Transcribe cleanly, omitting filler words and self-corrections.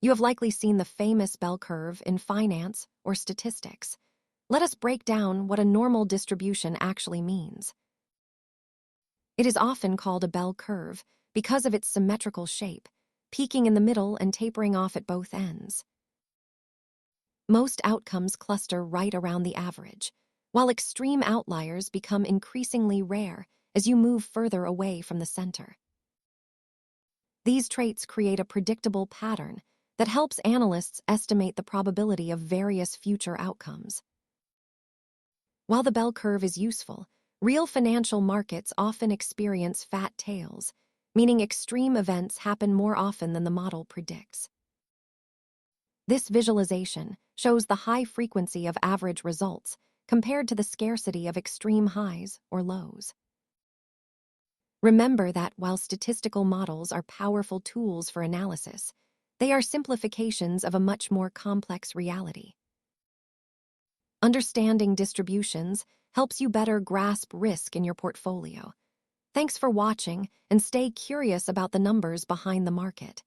You have likely seen the famous bell curve in finance or statistics. Let us break down what a normal distribution actually means. It is often called a bell curve because of its symmetrical shape, peaking in the middle and tapering off at both ends. Most outcomes cluster right around the average, while extreme outliers become increasingly rare as you move further away from the center. These traits create a predictable pattern that helps analysts estimate the probability of various future outcomes. While the bell curve is useful, real financial markets often experience fat tails, meaning extreme events happen more often than the model predicts. This visualization shows the high frequency of average results compared to the scarcity of extreme highs or lows. Remember that while statistical models are powerful tools for analysis, they are simplifications of a much more complex reality. Understanding distributions helps you better grasp risk in your portfolio. Thanks for watching, and stay curious about the numbers behind the market.